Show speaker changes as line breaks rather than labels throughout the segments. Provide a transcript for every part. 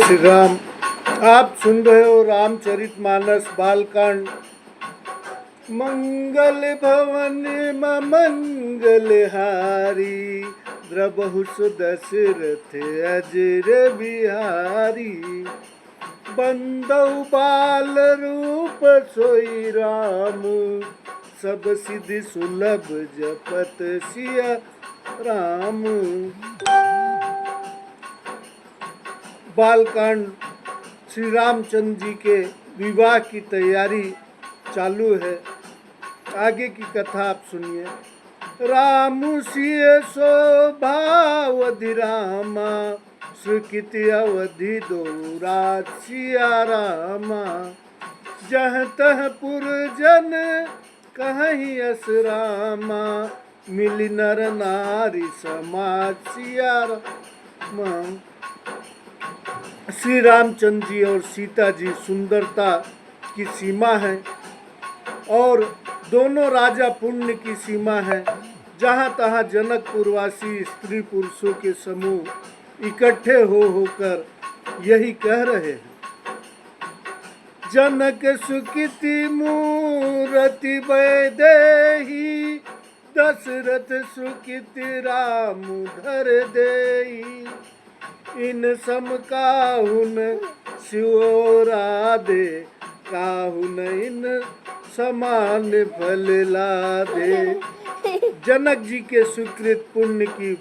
श्री राम। आप सुन रहे हो रामचरितमानस बालकांड। मंगल भवन मंगलहारी, द्रबहु दशरथ अजर बिहारी। बंदौ बाल रूप सोई राम, सब सिद्धि सुलभ जपत सिया राम। बालकांड श्री रामचंद्र जी के विवाह की तैयारी चालू है। आगे की कथा आप सुनिए। राम सिय शोभावधि रामा, सुकृति अवधि दो राज सिया रामा। जह तह पुरजन कहीं अस रामा, मिली नर नारी समाज सिया रामा। श्री रामचंद्र जी और सीता जी सुंदरता की सीमा है और दोनों राजा पुण्य की सीमा है। जहाँ तहाँ जनकपुरवासी स्त्री पुरुषों के समूह इकट्ठे होकर यही कह रहे हैं। जनक सुकृति मूरति वैदेही, दशरथ सुकृति राम धर देई। इन सम काहुन शिवराधे, काहुन इन समान फल लादे। जनक जी के सुकृत पुण्य की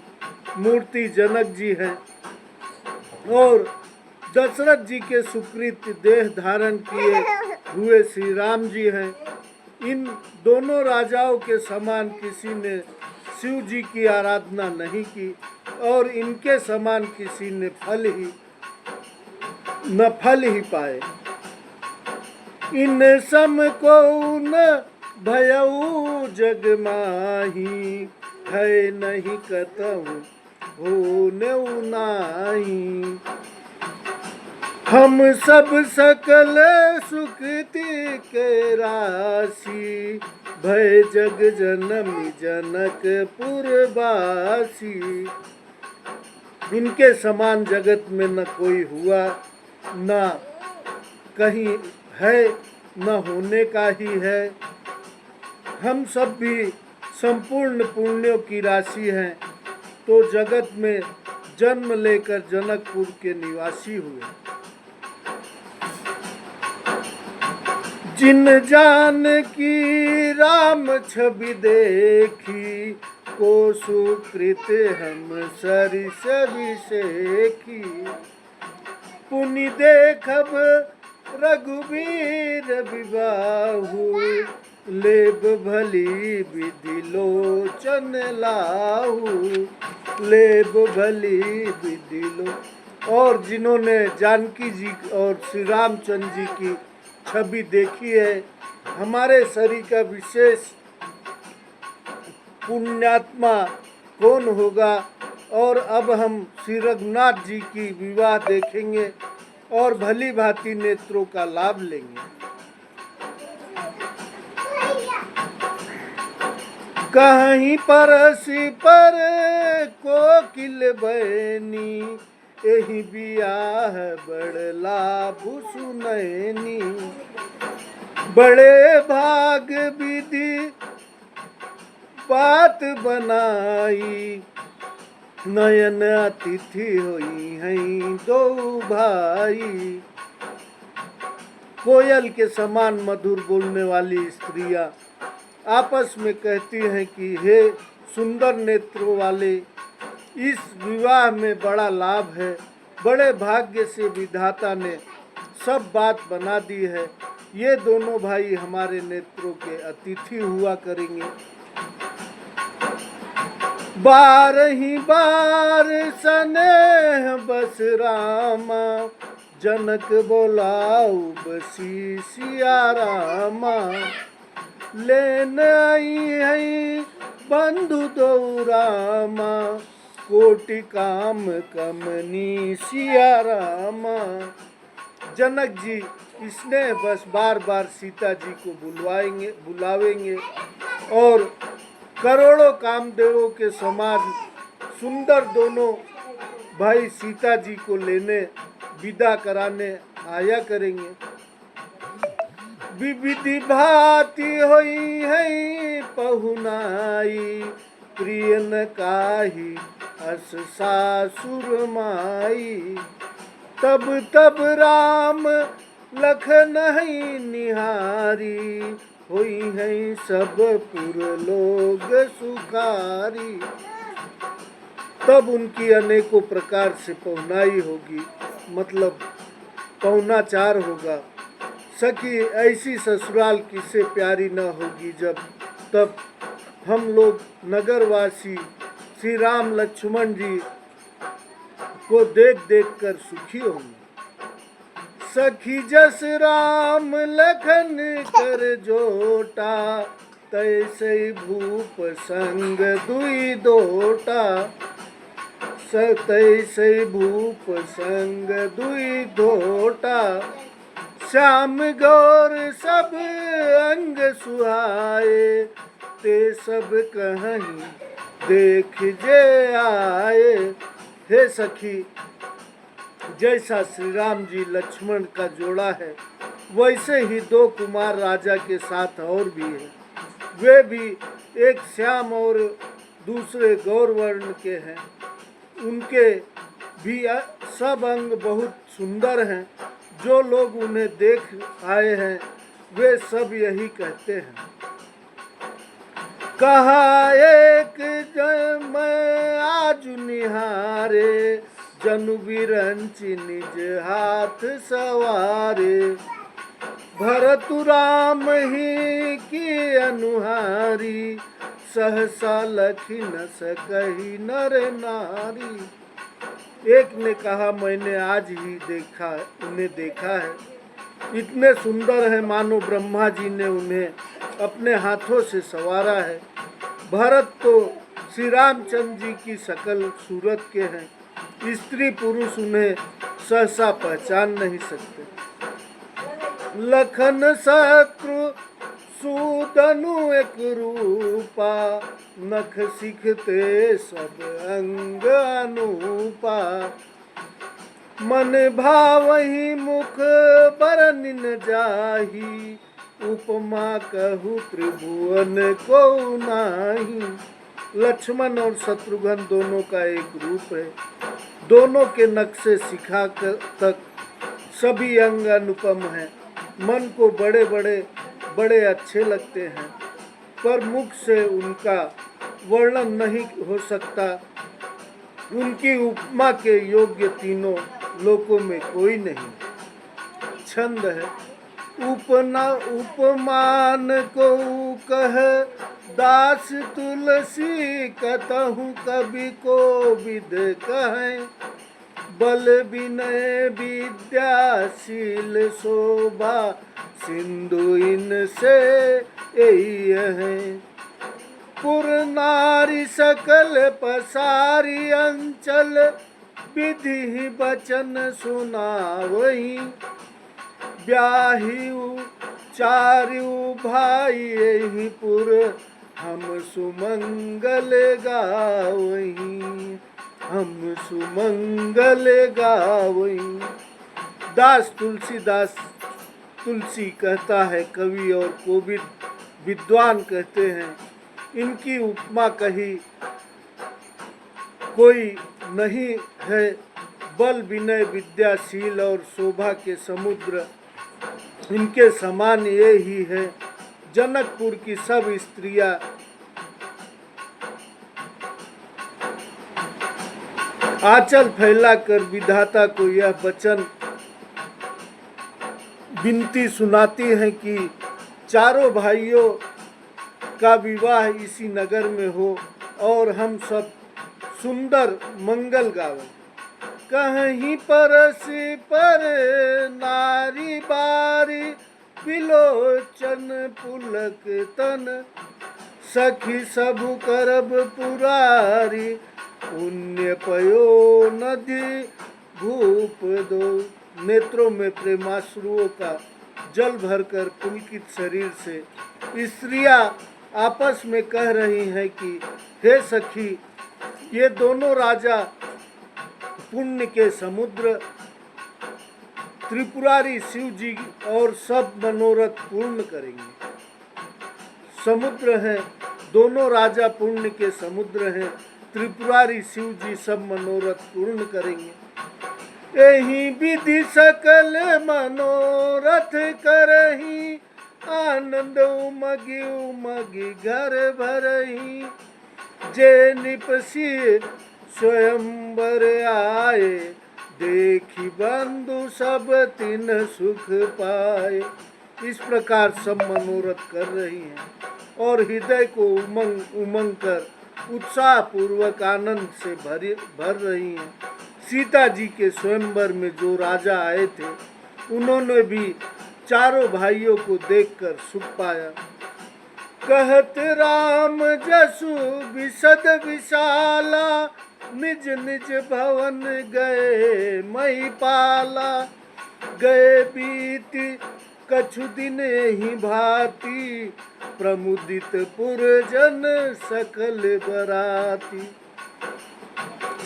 मूर्ति जनक जी हैं और दशरथ जी के सुकृत देह धारण किए हुए श्री राम जी हैं। इन दोनों राजाओं के समान किसी ने शिव जी की आराधना नहीं की और इनके समान किसी ने फल ही पाए। इन सम को न भयऊ जग माही, है नहीं कतहु हो नाही। हम सब सकल सुकृति के राशि, भय जग जनमी जनकपुर वासी। इनके समान जगत में न कोई हुआ, न कहीं है, न होने का ही है। हम सब भी संपूर्ण पुण्यों की राशि हैं, तो जगत में जन्म लेकर जनकपुर के निवासी हुए। जिन जान की राम छवि देखी, को सुकृत हम सरिस विषेखी। पुनि देखब रघुवीर विबाहु, लेब भली विधि लोचन लाहू। लेब भली विधि लो। और जिन्होंने जानकी जी और श्री रामचंद्र जी की छवि देखी है, हमारे शरीर का विशेष पुण्यात्मा कौन होगा। और अब हम श्री रघुनाथ जी की विवाह देखेंगे और भली भांति नेत्रों का लाभ लेंगे। कहीं परसी पर कोकिल बहनी, एहि बियाह बड़ लाभ सुनैनी। बड़े भाग विधि बात बनाई, नयन अतिथि होई हैं दो भाई। कोयल के समान मधुर बोलने वाली स्त्रियां आपस में कहती हैं कि हे सुंदर नेत्रों वाले, इस विवाह में बड़ा लाभ है। बड़े भाग्य से विधाता ने सब बात बना दी है। ये दोनों भाई हमारे नेत्रों के अतिथि हुआ करेंगे। बारही बार सनेह बस रामा, जनक बोलाऊ बसी सिया रामा। लेन आई है बंधु दो रामा, कोटि काम कमनी सिया रामा। जनक जी इसने बस बार बार सीता जी को बुलावेंगे और करोड़ों कामदेवों के समान सुंदर दोनों भाई सीता जी को लेने विदा कराने आया करेंगे। विविधि भांति होई है पहुनाई, प्रियन काही अस सासुर माई। तब तब राम लखन है निहारी, होई है सब पुर लोग सुखारी। तब उनकी अनेकों प्रकार से पहुनाई होगी, मतलब पहुनाचार होगा। सखी ऐसी ससुराल किसे प्यारी न होगी जब तब हम लोग नगरवासी श्री राम लक्ष्मण जी को देख देख कर सुखी होंगे। सखी जस राम लखन कर जोटा, तैसे भूप संग दुई दोटा। तैसे भूप संग दुई दोटा, श्याम गौर सब अंग सुहाए। ते सब कहीं देख जे आए। हे सखी, जैसा श्री राम जी लक्ष्मण का जोड़ा है, वैसे ही दो कुमार राजा के साथ और भी हैं। वे भी एक श्याम और दूसरे गौरवर्ण के हैं। उनके भी सब अंग बहुत सुंदर हैं। जो लोग उन्हें देख आए हैं वे सब यही कहते हैं। कहा एक मैं आज निहारे, जनु बिरंची निज हाथ सवारे। भरतु राम ही की अनुहारी, सहसा लखी न सकही नर नारी। एक ने कहा मैंने आज ही उन्हें देखा है। इतने सुंदर है मानो ब्रह्मा जी ने उन्हें अपने हाथों से संवारा है। भरत तो श्री रामचंद्र जी की शकल सूरत के हैं। स्त्री पुरुष उन्हें सहसा पहचान नहीं सकते। लखन शत्रु सूदनु एक रूपा, नख सिखते सब अंग अनूपा। मन भावहि मुख बरनिन जाही, उपमा कहु त्रिभुवन को नाही। लक्ष्मण और शत्रुघ्न दोनों का एक रूप है। दोनों के नक्शे शिखा तक सभी अंग अनुपम हैं। मन को बड़े अच्छे लगते हैं, पर मुख से उनका वर्णन नहीं हो सकता। उनकी उपमा के योग्य तीनों लोकों में कोई नहीं। छंद है। उपमान को कह दास तुलसी, कतहु कवि को विद कहें। बल विनय विद्याशील शोभा, सिंधु इनसे यही है। पुर नारी सकल पसारी अंचल, विधि वचन सुनावही। ब्याहिउ चारिउ भाई यही पुर, हम सुमंगल गावही। हम सुमंगल गावही। दास तुलसीदास तुलसी कहता है, कवि और कोविद विद्वान कहते हैं। इनकी उपमा कही कोई नहीं है। बल विनय विद्याशील और शोभा के समुद्र इनके समान ये ही है। जनकपुर की सब स्त्रियां आंचल फैलाकर विधाता को यह वचन विनती सुनाती हैं कि चारों भाइयों का विवाह इसी नगर में हो और हम सब सुंदर मंगल गावें। कहीं परसी पर नारी बारी, विलोचन पुलक तन। सखी सबु करब पुरारी, पुण्य पयो नदी भूप दो। नेत्रों में प्रेमाश्रुओं का जल भरकर पुलकित शरीर से स्त्रियां आपस में कह रही हैं कि हे सखी, ये दोनों राजा पुण्य के समुद्र त्रिपुरारी शिव जी और सब मनोरथ पूर्ण करेंगे। समुद्र हैं, दोनों राजा पुण्य के समुद्र हैं। त्रिपुरारी शिव जी सब मनोरथ पूर्ण करेंगे। यही विधि सकल मनोरथ करही, आनंद उमगी उमगी घर भरही। जे निपसी स्वयंवर आए, देखी बंधु सब तिन सुख पाए। इस प्रकार सब मनोरथ कर रही हैं और हृदय को उमंग उमंग कर उत्साह पूर्वक आनंद से भर रही हैं। सीता जी के स्वयंवर में जो राजा आए थे, उन्होंने भी चारों भाइयों को देखकर सुख पाया। कहत राम जसु विशद विशाला, निज निज भवन गए महिपाला। गए बीती कछु दिन ही भांति, प्रमुदित पुरजन सकल बराती।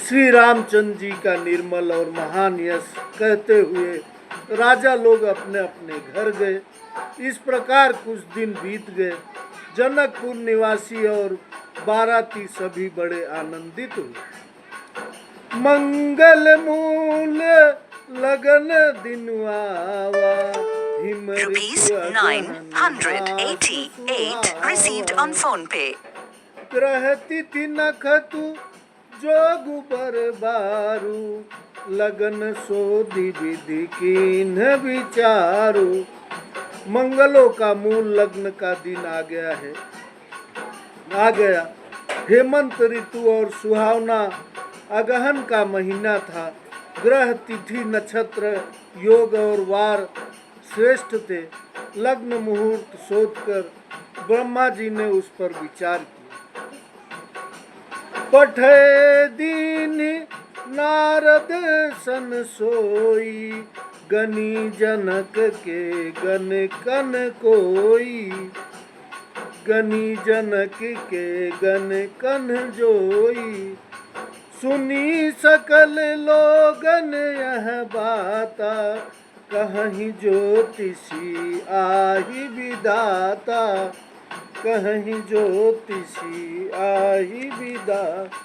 श्री रामचंद्र जी का निर्मल और महान यश कहते हुए राजा लोग अपने अपने घर गए। इस प्रकार कुछ दिन बीत गए। जनकपुर निवासी और बाराती सभी बड़े आनंदित हुए। मंगल मूल लगन दिन आवा,
Rupees 988 received on phone pay.
ग्रह तिथि नखतु जोगु बर बारू, लगन सोधि विधि कीन विचारू। मंगलों का मूल लग्न का दिन आ गया। हेमंत ऋतु और सुहावना अगहन का महीना था। ग्रह तिथि नक्षत्र योग और वार श्रेष्ठ थे। लग्न मुहूर्त सोचकर ब्रह्मा जी ने उस पर विचार किया। पठे दीन नारद सन सोई, गनी जनक के गन कन कोई। गनी जनक के गन कन जोई, सुनी सकल लोगन यह बाता। कहीं ज्योतिषी आही विदाता, कहीं ज्योतिषी आही विदाता।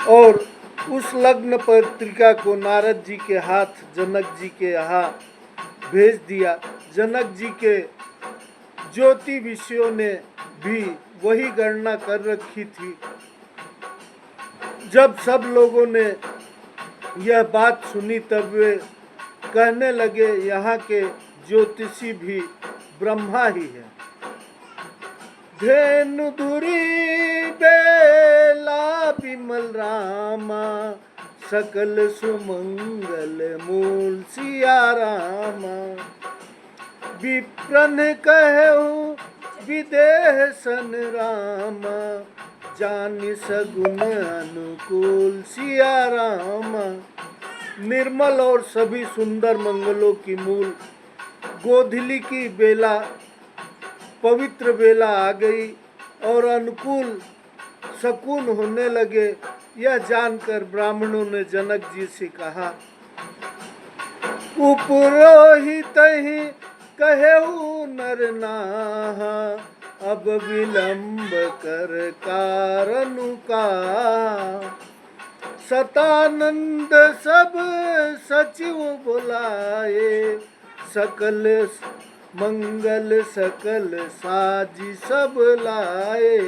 और उस लग्न पत्रिका को नारद जी के हाथ जनक जी के यहाँ भेज दिया। जनक जी के ज्योति विषयों ने भी वही गणना कर रखी थी। जब सब लोगों ने यह बात सुनी तब वे कहने लगे, यहाँ के ज्योतिषी भी ब्रह्मा ही है। धेनु धुरी बेला विमल रामा, सकल सुमंगल मूल सिया रामा। विप्रन कहूँ विदेह सन रामा, जान सगुन अनुकूल सिया रामा। निर्मल और सभी सुंदर मंगलों की मूल गोधूली की बेला, पवित्र बेला आ गई और अनुकूल शकुन होने लगे। यह जानकर ब्राह्मणों ने जनक जी से कहा, उपरोहित ही कहेऊ नर नाहा, अब विलंब कर कारनु का। सतानंद सब सचिव बुलाए, सकल मंगल सकल साजी सब लाए।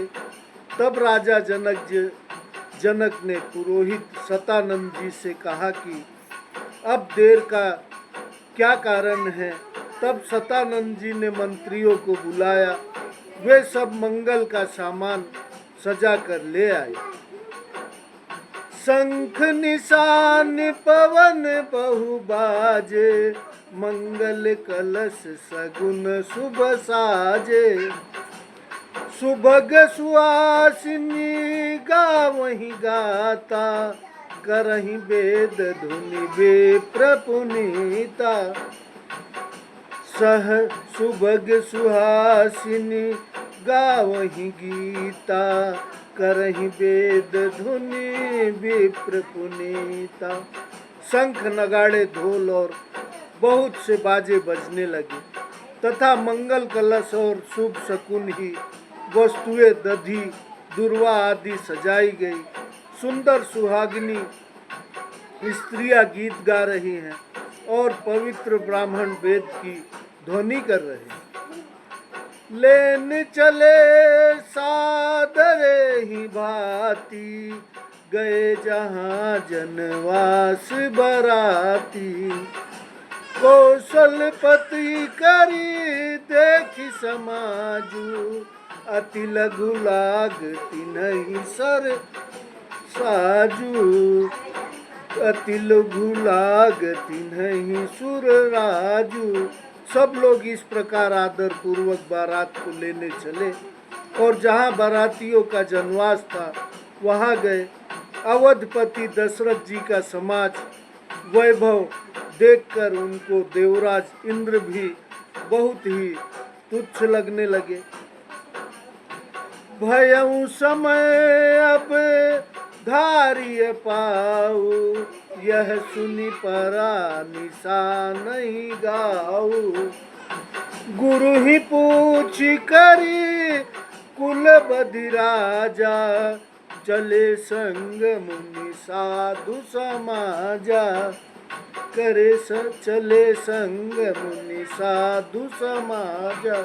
तब राजा जनक ने पुरोहित सतानंद जी से कहा कि अब देर का क्या कारण है। तब सतानंद जी ने मंत्रियों को बुलाया। वे सब मंगल का सामान सजा कर ले आए। शंख निशान पवन बहु बाजे, मंगल कलश सगुन शुभ साजे। सुभग सुहासिनी गावहि गाता, करहि वेद धुनि विप्र पुनीता। सह सुभग सुहासिनी गावहि गीता, करहि वेद धुनि विप्र पुनीता। शंख नगाड़े ढोल और बहुत से बाजे बजने लगे तथा मंगल कलश और शुभ शकुन ही वस्तुएं दधी दुर्वा आदि सजाई गई। सुंदर सुहागिनी स्त्रियां गीत गा रही हैं और पवित्र ब्राह्मण वेद की ध्वनि कर रहे हैं। लेन चले सादरे ही भांति गए जहाँ जनवास बराती। कौशलपति करी देखी समाजू अति लघु लागती नहीं सर साजू। अति लघु लागती नहीं सुर राजू। सब लोग इस प्रकार आदर पूर्वक बारात को लेने चले और जहाँ बारातियों का जनवास था वहाँ गए। अवधपति दशरथ जी का समाज वैभव देखकर उनको देवराज इंद्र भी बहुत ही तुच्छ लगने लगे। भयउ समय अब धारिय पाऊ यह सुनी परा निशा नहीं गाऊ। गुरु ही पूछ करी कुल बधि राजा चले संग मुनि साधु समाजा। करे चले संग मुनि साधु समाजा।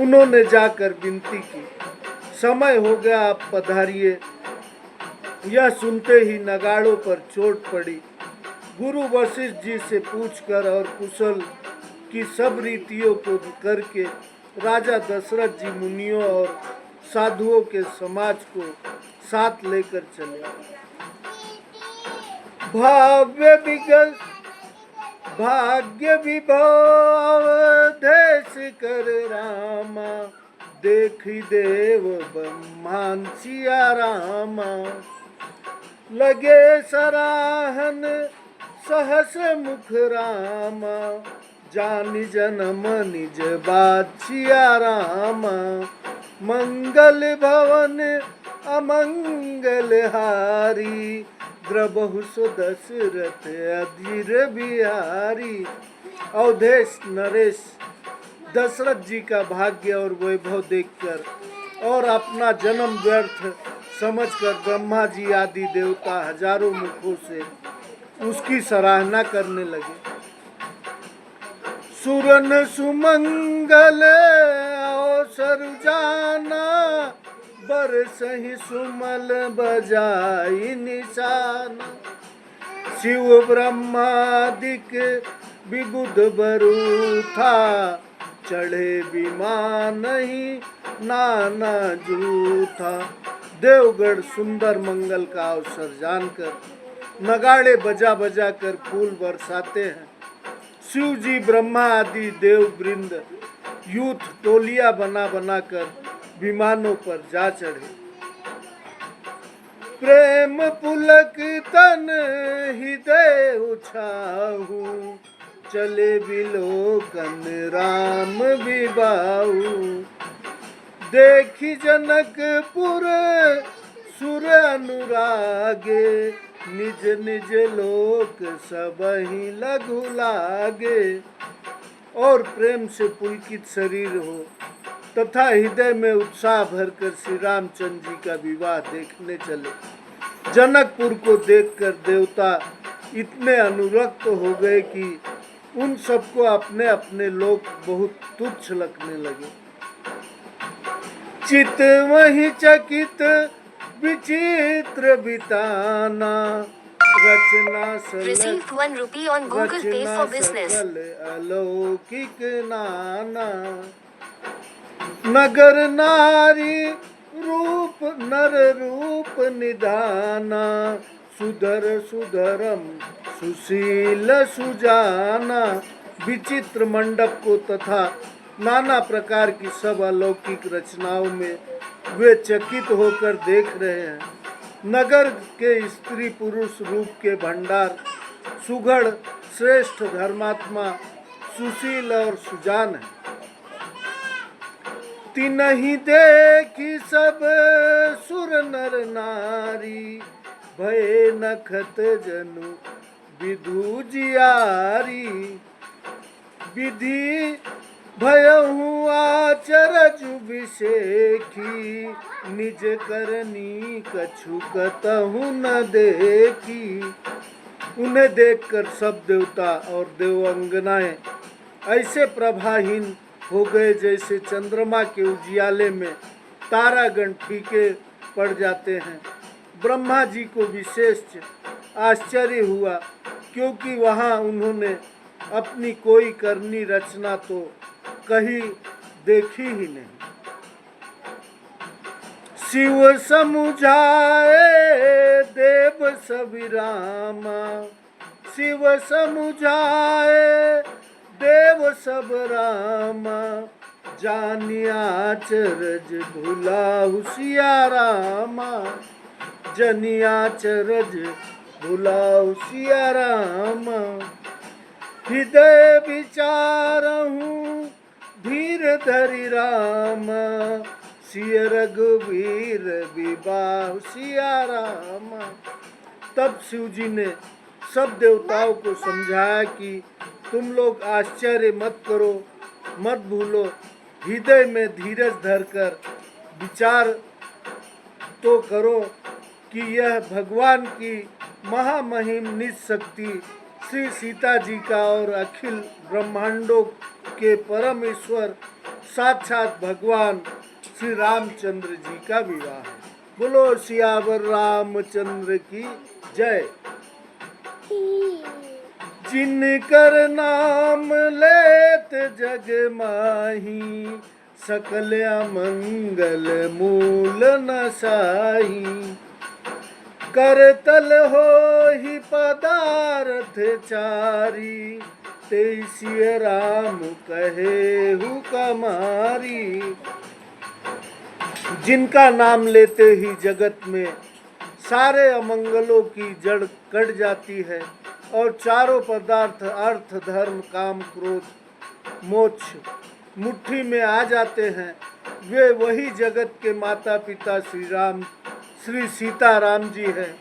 उन्होंने जाकर विनती की, समय हो गया आप पधारिए। यह सुनते ही नगाड़ों पर चोट पड़ी। गुरु वशिष्ठ जी से पूछकर और कुशल की सब रीतियों को करके राजा दशरथ जी मुनियों और साधुओं के समाज को साथ लेकर चले। भाग्य विभव देश कर रामा देखी देव ब्रह्मां सिया रामा। लगे सराहन सहस मुख रामा जानि जन्म निज बात सिया रामा। मंगल भवन अमंगल हारी द्रबहु सो दशरथ अधीर बिहारी। अवधेश नरेश दशरथ जी का भाग्य और वैभव देखकर और अपना जन्म व्यर्थ समझकर ब्रह्मा जी आदि देवता हजारों मुखों से उसकी सराहना करने लगे। सुरन सुमंगल अवसर जाना बरसहि सुमल बजाई निशाना। शिव ब्रह्मादिक विबुध बरु था चढ़े विमान ही नाना जूथा। देवगढ़ सुंदर मंगल का अवसर जानकर नगाड़े बजा बजा कर फूल बरसाते हैं। शिव जी ब्रह्मा आदि देव वृंद यूथ टोलियां बना बना कर विमानों पर जा चढ़े। प्रेम पुलक तन हृदय उछाहू चले बिलोकन राम विबाहू। देखी जनकपुर सुर अनुरागे निज निज लोक सबहि लघु लागे। और प्रेम से पुलकित शरीर हो तथा हृदय में उत्साह भरकर श्री रामचंद्र जी का विवाह देखने चले। जनकपुर को देखकर देवता इतने अनुरक्त हो गए कि उन सबको अपने अपने लोक बहुत तुच्छ लगने लगे। चित वही चकित विचित्र बिताना रचना
Received 1 rupee on Google Pay for business.
अलौकिक नाना। नगर नारी रूप नर रूप निधाना सुधर सुधरम सुशील सुजाना। विचित्र मंडप को तथा नाना प्रकार की सब अलौकिक रचनाओं में वे चकित होकर देख रहे हैं। नगर के स्त्री पुरुष रूप के भंडार सुघड़ श्रेष्ठ धर्मात्मा सुशील और सुजान है। तिनहि देखी सब सुर नर नारी भय नखत जनु विधु जियारी। विधि भयहु आचरज विषेखी, निज करनी कछु कतहु न देखी। उन्हें देखकर सब देवता और देवांगनाएं ऐसे प्रभाहीन हो गए जैसे चंद्रमा के उजियाले में तारागण फीके पड़ जाते हैं। ब्रह्मा जी को विशेष आश्चर्य हुआ, क्योंकि वहाँ उन्होंने अपनी कोई करनी रचना तो कहीं देखी ही नहीं। शिव समुझाए देव सबिरामा, शिव समुझाए देव सब रामा। जानिया चरज भुलाहु सिया रामा, जनिया चरज भुलाहु सिया रामा। हृदय विचारहु धीर धरि रामा, सिय रघुवीर विवाह सिया रामा। तब शिव जी ने सब देवताओं को समझाया कि तुम लोग आश्चर्य मत करो, मत भूलो, हृदय में धीरज धरकर विचार तो करो कि यह भगवान की महामहिम निज शक्ति श्री सीता जी का और अखिल ब्रह्मांडों के परम ईश्वर साक्षात भगवान श्री रामचंद्र जी का विवाह है। बोलो सियावर रामचंद्र की जय। जिनकर नाम लेत जग माही, सकल अमंगल मूल न साही। करतल हो ही पदार्थ चारी, तेसिय राम कहे हु कमारी। जिनका नाम लेते ही जगत में सारे अमंगलों की जड़ कट जाती है और चारों पदार्थ अर्थ धर्म काम क्रोध मोक्ष मुट्ठी में आ जाते हैं, वे वही जगत के माता पिता श्री सीताराम जी हैं।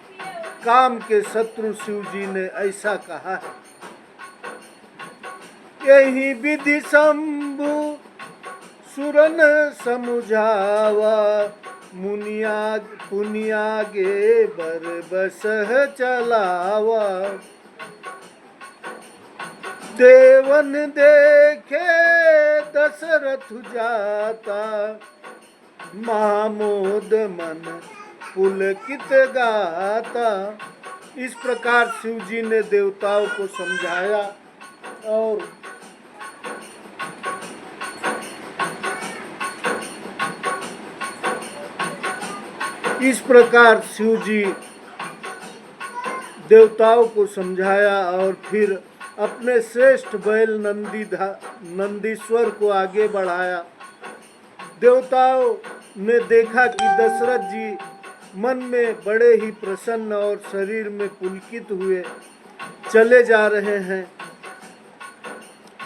काम के शत्रु शिव जी ने ऐसा कहा है। यही विधि शंभु सुरन समुझावा, मुनिया पुनियागे बर बसह चलावा। देवन देखे दशरथ जाता, महामोद मन पुलकित गाता। इस प्रकार शिव जी ने देवताओं को समझाया और इस प्रकार शिव जी देवताओं को समझाया और फिर अपने श्रेष्ठ बैल नंदीश्वर को आगे बढ़ाया। देवताओं ने देखा कि दशरथ जी मन में बड़े ही प्रसन्न और शरीर में पुलकित हुए चले जा रहे हैं।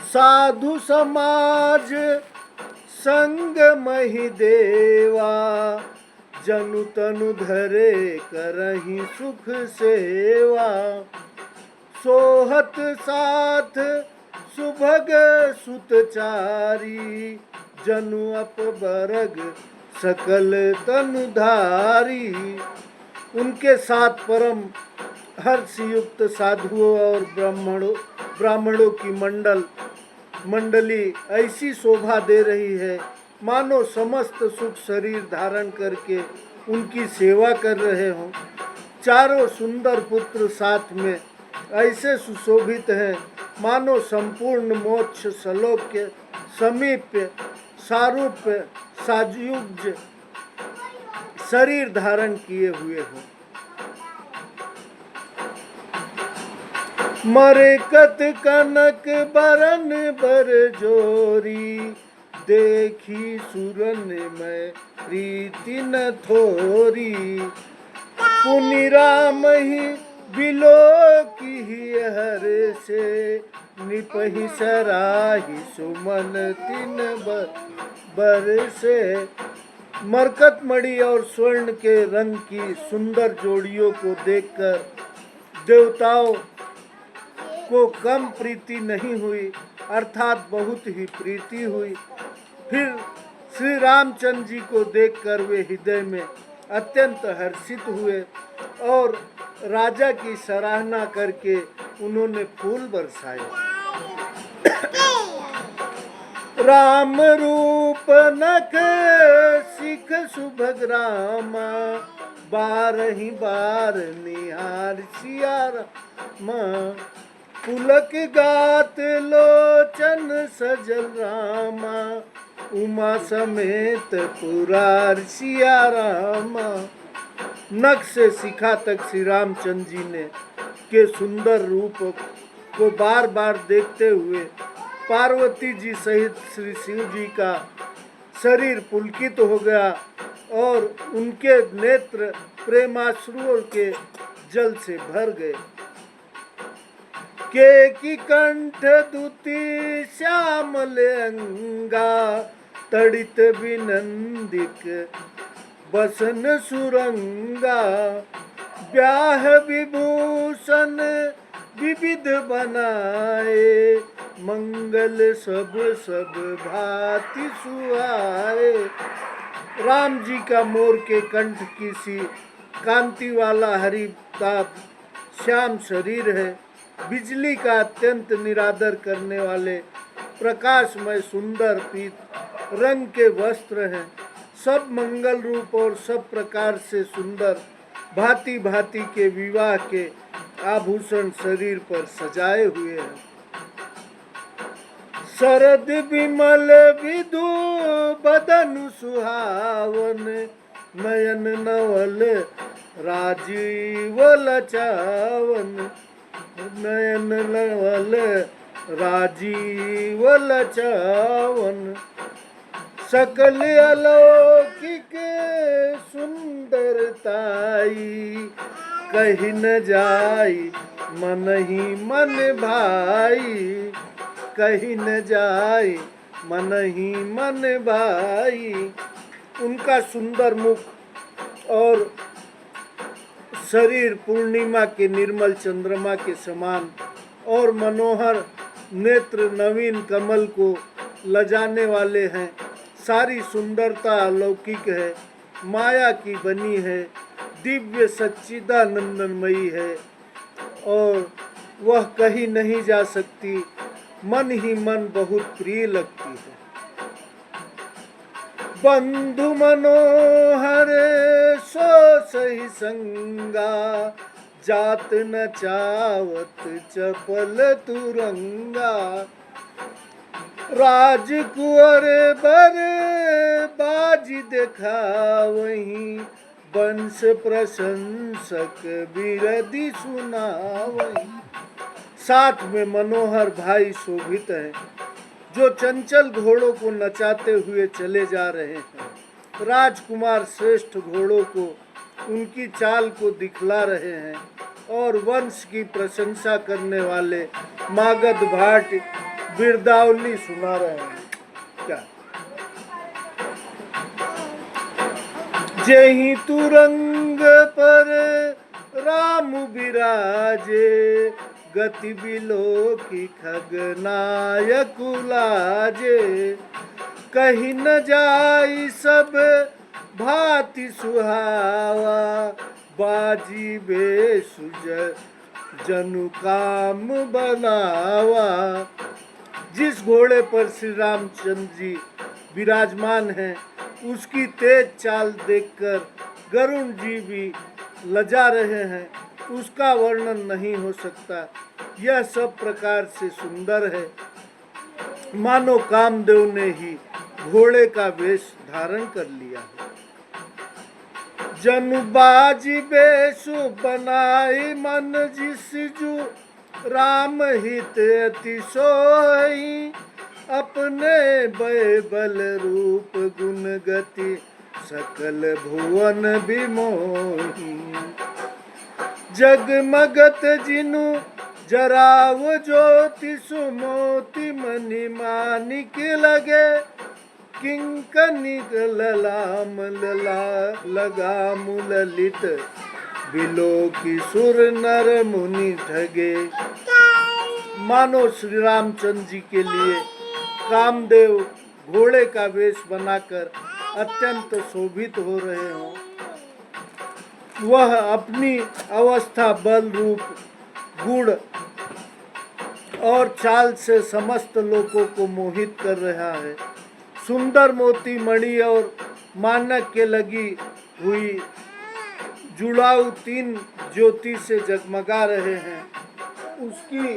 साधु समाज संग मही देवा, जनु तनु धरे करहि सुख सेवा। सोहत साथ सुभग सुतचारी, जनु अपबरग सकल तनुधारी। उनके साथ परम हर्षयुक्त साधुओं और ब्राह्मणों की मंडली ऐसी शोभा दे रही है मानो समस्त सुख शरीर धारण करके उनकी सेवा कर रहे हों। चारों सुंदर पुत्र साथ में ऐसे सुशोभित हैं मानो संपूर्ण मोक्ष सलोक्य समीप्य सारूप्य सायुज्य शरीर धारण किए हुए हों। मरकत कनक बरन बर जोरी, देखी सुरन में प्रीति न थोरी। पुनि राम ही बिलो की हर से, निपहि सराही सुमन तिन बर से। मरकत मणि और स्वर्ण के रंग की सुंदर जोड़ियों को देखकर देवताओं को कम प्रीति नहीं हुई, अर्थात बहुत ही प्रीति हुई। फिर श्री रामचंद्र जी को देखकर वे हृदय में अत्यंत हर्षित हुए और राजा की सराहना करके उन्होंने फूल बरसाए। राम रूप नख सिख सुभग रामा, बारही बार निहार सिया रामा, पुलक गात लोचन सजल रामा, उमा समेत पुरार सिया रामा। नख से शिखा तक श्री रामचंद्र जी ने के सुंदर रूप को बार बार देखते हुए पार्वती जी सहित श्री शिव जी का शरीर पुलकित हो गया और उनके नेत्र प्रेमाश्रुओं के जल से भर गए। के की कंठ दुति श्यामल अंगा, तड़ित विनंदिक बसन सुरंगा, ब्याह विभूषण विविध बनाए, मंगल सब सब भांति सुहाए। राम जी का मोर के कंठ की सी कांति वाला हरिताभ श्याम शरीर है। बिजली का अत्यंत निरादर करने वाले प्रकाशमय सुंदर पीत रंग के वस्त्र हैं। सब मंगल रूप और सब प्रकार से सुंदर भांति भांति के विवाह के आभूषण शरीर पर सजाए हुए हैं। शरद विमल विधु बदन सुहावन, नयन नवल राजीव लचावन, नयन नवल राजीव लचावन। सकल अलौकिक सुंदरताई, कही न जाई मन ही मन भाई, कही न जाई मन ही मन भाई। उनका सुंदर मुख और शरीर पूर्णिमा के निर्मल चंद्रमा के समान और मनोहर नेत्र नवीन कमल को लजाने वाले हैं। सारी सुंदरता अलौकिक है, माया की बनी है, दिव्य सच्चिदानंदमयी है और वह कहीं नहीं जा सकती, मन ही मन बहुत प्रिय लगती है। बंधु मनोहर सो सही संगा, जात न चावत चपल तुरंगा, राजकुंवर बर बाजी दिखावहीं, वंश प्रशंसक बिरधि सुनावहीं। साथ में मनोहर भाई शोभित हैं, जो चंचल घोड़ों को नचाते हुए चले जा रहे हैं। राजकुमार श्रेष्ठ घोड़ों को उनकी चाल को दिखला रहे हैं और वंश की प्रशंसा करने वाले मागध भाट बिरदावली सुना रहे हैं। क्या जेहि तुरंग पर राम विराजे, गति बिलो की खगनायक लाजे, कहीं न जाई सब भांति सुहावा, बाजी बेसुज जनु काम बनावा। जिस घोड़े पर श्री रामचंद्र जी विराजमान हैं, उसकी तेज चाल देखकर गरुण जी भी लजा रहे हैं, उसका वर्णन नहीं हो सकता। यह सब प्रकार से सुंदर है, मानो कामदेव ने ही घोड़े का वेश धारण कर लिया है। जनु बाजी बेसु बनाई, मन जिसजु राम हित अति सोई, अपने बय बल रूप गुण गति, सकल भुवन विमोही। जगमगत जिनु जराव ज्योति, सुमोति मणि मानिक लगे, किंकनिक ललाम लला लगाम ललित, बिलो की सुर नर मुनि ठगे। मानो श्री रामचंद्र जी के लिए कामदेव घोड़े का वेश बनाकर अत्यंत शोभित हो रहे हों। वह अपनी अवस्था, बल, रूप, गुण और चाल से समस्त लोगों को मोहित कर रहा है। सुंदर मोती, मणि और मानक के लगी हुई जुड़ाऊ 3 ज्योति से जगमगा रहे हैं। उसकी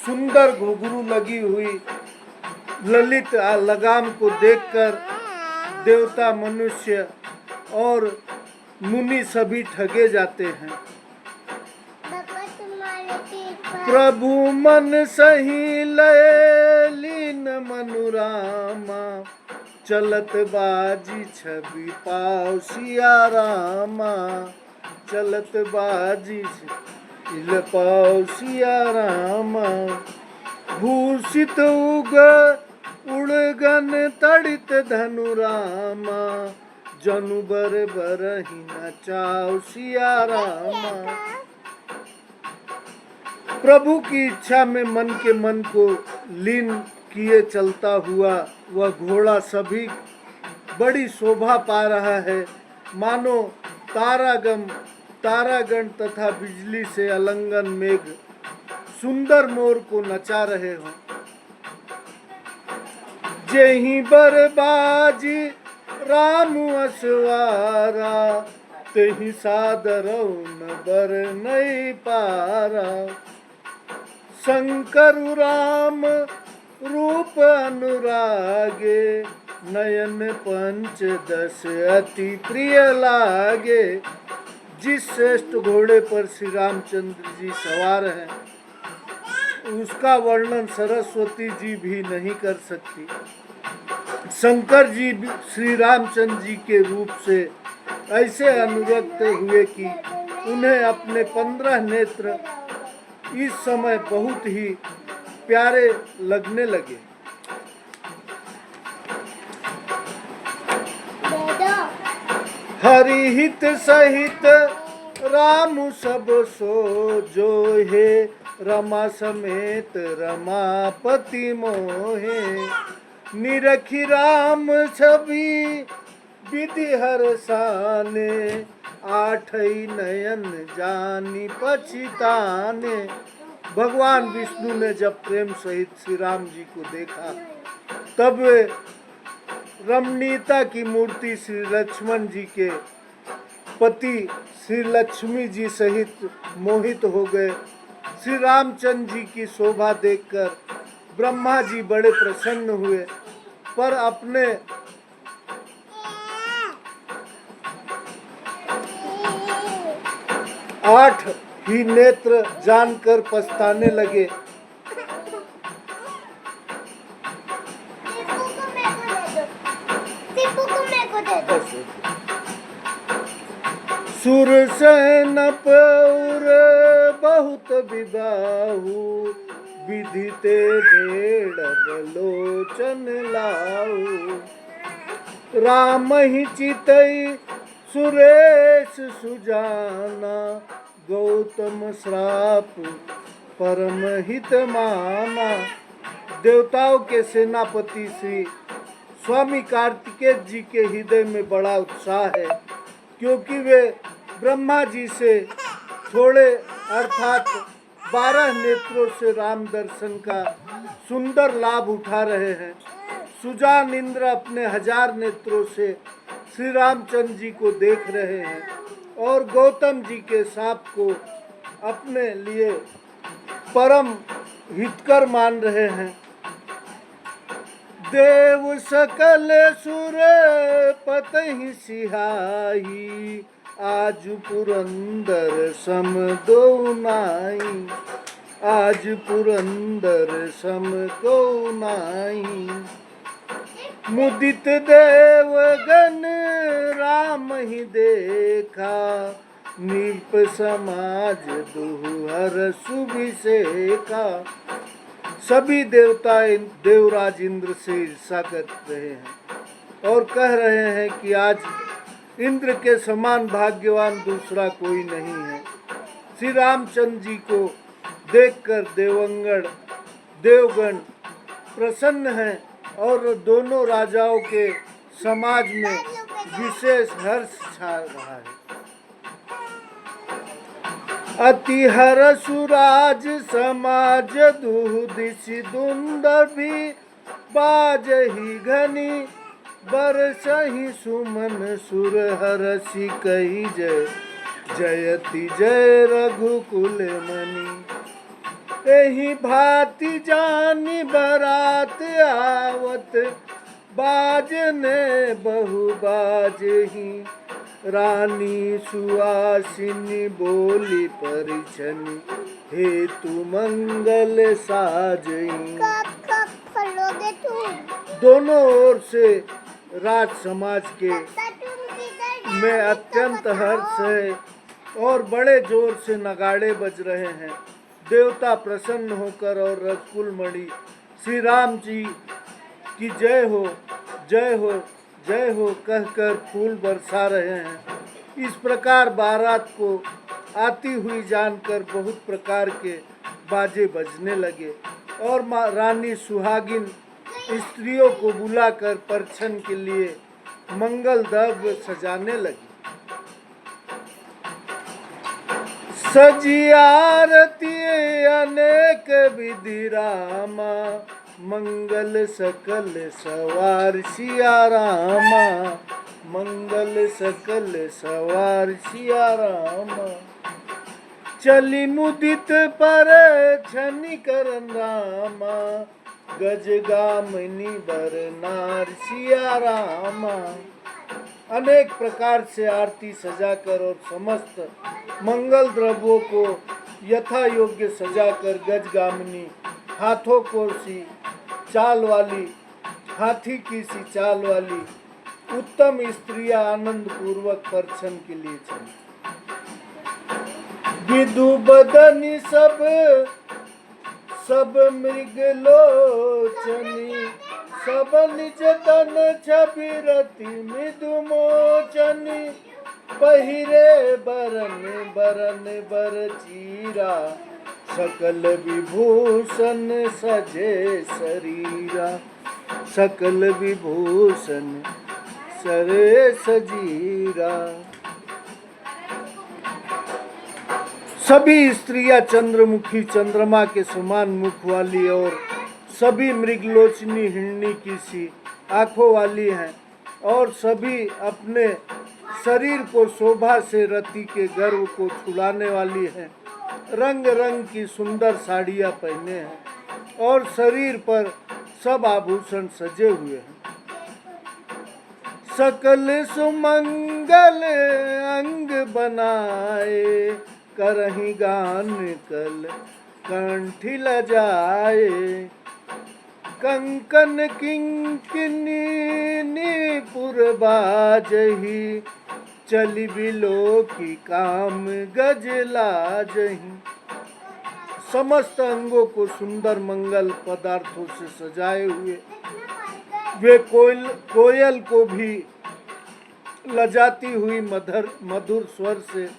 सुंदर घुंघरू लगी हुई ललित लगाम को देखकर देवता, मनुष्य और मुनि सभी ठगे जाते हैं। प्रभु मन सही लय लीन मनुरामा, चलत बाजी छवि पाओ सिया रामा, चलत बाजी छवि पाओ सिया रामा। भूषित उग उड़गन तड़ित धनु रामा, जनु बर बरहि नचाओ सिया रामा। प्रभु की इच्छा में मन को लीन किए चलता हुआ वह घोड़ा सभी बड़ी शोभा पा रहा है, मानो तारागण तथा बिजली से अलंगन मेघ सुंदर मोर को नचा रहे हो। जेहि बरबाजी राम असवारा, तेहि सादरौ न बर नहीं पारा। शंकर राम रूप अनुरागे, नयन पंच दस अति प्रिय लागे। जिस श्रेष्ठ घोड़े पर श्री रामचंद्र जी सवार हैं, उसका वर्णन सरस्वती जी भी नहीं कर सकती। शंकर जी श्री रामचंद्र जी के रूप से ऐसे अनुरक्त हुए कि उन्हें अपने 15 नेत्र इस समय बहुत ही प्यारे लगने लगे। हरि हित सहित राम सब सो जो है, रमा समेत रमापति मोहे। निरखी राम छवि विधि हरसाने, आठई नयन जानी पछिताने। भगवान विष्णु ने जब प्रेम सहित श्री राम जी को देखा, तब वे रमणीयता की मूर्ति श्री लक्ष्मण जी के पति श्री लक्ष्मी जी सहित मोहित हो गए। श्री रामचंद्र जी की शोभा देखकर ब्रह्मा जी बड़े प्रसन्न हुए, पर अपने आठ ही नेत्र जानकर पछताने लगे। सुरसेन पौर बहुत विबाहु, विधिते भेड़ बलोचन लाऊ। राम ही चितई सुरेश सुजाना, गौतम श्राप परम हित माना। देवताओं के सेनापति श्री स्वामी कार्तिकेय जी के हृदय में बड़ा उत्साह है, क्योंकि वे ब्रह्मा जी से थोड़े अर्थात 12 नेत्रों से राम दर्शन का सुंदर लाभ उठा रहे हैं। सुजान इंद्र अपने 1000 नेत्रों से श्री रामचंद्र जी को देख रहे हैं और गौतम जी के साप को अपने लिए परम हितकर मान रहे हैं। देव सकल सुर पतहि सिहाई, आज पुरंदर सम दो नाई। आज पुरंदर सम को नाई। मुदित देवगण राम ही देखा, नीप समाज दुहर सुभिषेका। सभी देवता देवराज इंद्र से ईर्षा कर रहे हैं और कह रहे हैं कि आज इंद्र के समान भाग्यवान दूसरा कोई नहीं है। श्री रामचंद्र जी को देखकर देवगण प्रसन्न हैं और दोनों राजाओं के समाज में विशेष हर्ष छा रहा है। अति हर्षुराज समाज दुहुदिशि दुंदभी बाजहि घनी बरसहि सुमन सुर हरषि कही जय जयति जय रघुकुल मणि। एहि भांति जानि बरात आवत बाजने बहु बाजहि रानी सुहासिनी बोली परिछनि हेतु मंगल साजहि। दोनों ओर से राज समाज के में अत्यंत हर्ष है और बड़े जोर से नगाड़े बज रहे हैं। देवता प्रसन्न होकर और रघुकुल मणि श्री राम जी की जय हो जय हो जय हो कहकर फूल बरसा रहे हैं। इस प्रकार बारात को आती हुई जानकर बहुत प्रकार के बाजे बजने लगे और रानी सुहागिन स्त्रियों को बुलाकर परछन के लिए मंगल द्रव्य सजाने लगी। सजी आरती अनेक विधि रामा मंगल सकल सवार सिया रामा मंगल सकल सवार सिया रामा। चली मुदित पर छनि करन रामा गज गामिनी बर नार सिया रामा। अनेक प्रकार से आरती सजाकर और समस्त मंगल द्रव्यों को यथा योग्य सजाकर गजगामिनी हाथों को सी चाल वाली हाथी की सी चाल वाली उत्तम स्त्रियां आनंद पूर्वक परछन के लिए चली। विदु बदनी सब मृग लोचनी सब निज तन छवि रति मृदु मोचनी पहिरे बरन बरन बर चीरा सकल विभूषण सजे शरीरा सकल विभूषण सरे सजीरा। सभी स्त्रियां चंद्रमुखी चंद्रमा के समान मुख वाली और सभी मृगलोचनी हिरणी की सी आंखों वाली हैं और सभी अपने शरीर को शोभा से रति के गर्व को छुड़ाने वाली हैं। रंग रंग की सुंदर साड़ियां पहने हैं और शरीर पर सब आभूषण सजे हुए हैं। सकल सुमंगल अंग बनाए करहि गान कल कंठी लजाए कंकन किंकिनी नीपुर बाजही चली बिलो की काम गज लाजही। समस्त अंगों को सुंदर मंगल पदार्थों से सजाए हुए वे कोयल को भी लजाती हुई मधुर स्वर से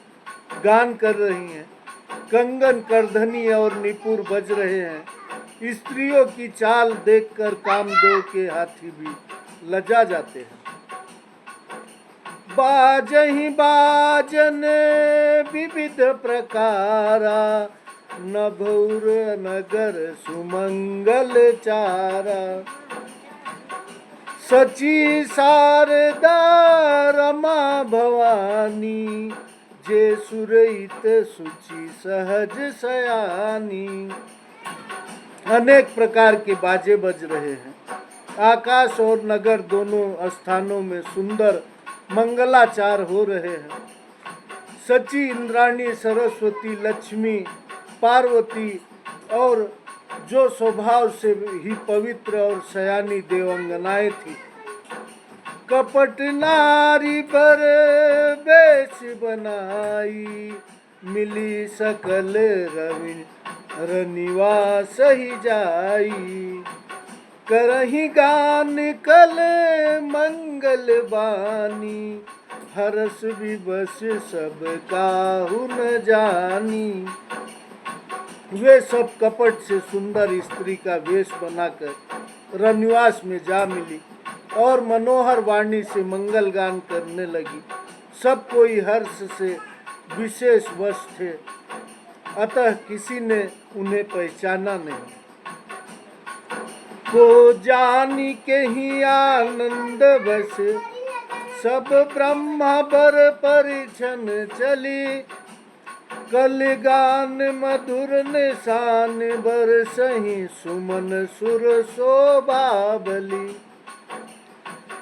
गान कर रही हैं। कंगन करधनी और निपुर बज रहे हैं। स्त्रियों की चाल देखकर कामदेव के हाथी भी लजा जाते हैं। बाजहि बाजन विविध प्रकारा नभौर नगर सुमंगल चारा सची शारदा रमा भवानी जे सुरहित सुचि सहज सयानी। अनेक प्रकार के बाजे बज रहे हैं। आकाश और नगर दोनों स्थानों में सुंदर मंगलाचार हो रहे हैं। सची इंद्राणी सरस्वती लक्ष्मी पार्वती और जो स्वभाव से ही पवित्र और सयानी देवंगनाएं थी कपट नारी पर वेश बनाई मिली सकल रनिवास ही जाई करही गान कल मंगल बानी हरस विवश सब काहु न जानी। वे सब कपट से सुंदर स्त्री का वेश बनाकर रनिवास में जा मिली और मनोहर वाणी से मंगल गान करने लगी। सब कोई हर्ष से विशेष वश थे, अतः किसी ने उन्हें पहचाना नहीं। को जानी के ही आनंद बस सब ब्रह्मा बर परिछन चली, कल गान मधुर निशान बर सही सुमन सुर शोभा बली।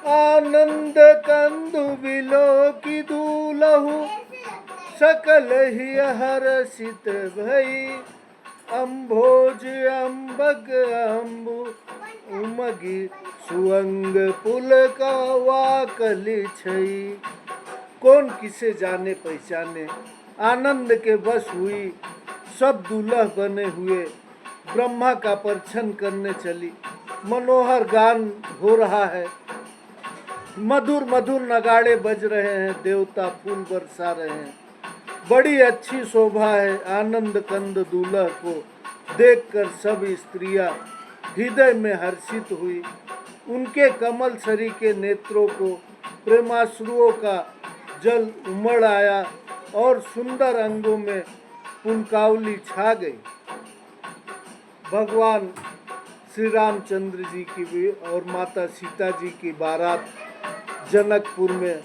आनंद कंदु बिलो की दूलहु सकल ही हर्षित भई, अम्भोज अम्बग अम्बु उमगी सुअंग पुल का वाकली छई। कौन किसे जाने पहचाने, आनंद के वश हुई सब दूल्हा बने हुए ब्रह्मा का परिछन करने चली। मनोहर गान हो रहा है, मधुर मधुर नगाड़े बज रहे हैं, देवता फूल बरसा रहे हैं, बड़ी अच्छी शोभा है। आनंद कंद दूल्हा को देखकर सब स्त्रियां हृदय में हर्षित हुई। उनके कमल सरी के नेत्रों को प्रेमाश्रुओं का जल उमड़ आया और सुंदर अंगों में पुनकावली छा गई। भगवान श्री रामचंद्र जी की भी और माता सीता जी की बारात जनकपुर में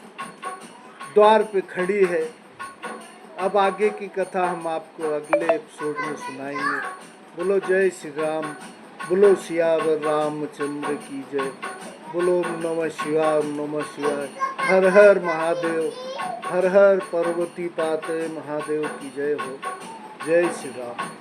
द्वार पे खड़ी है। अब आगे की कथा हम आपको अगले एपिसोड में सुनाएंगे। बोलो जय श्री राम, बोलो सियावर रामचंद्र की जय, बोलो नमः शिवाय नमः शिवाय। हर हर महादेव, हर हर पार्वती पाते महादेव की जय हो। जय श्री राम।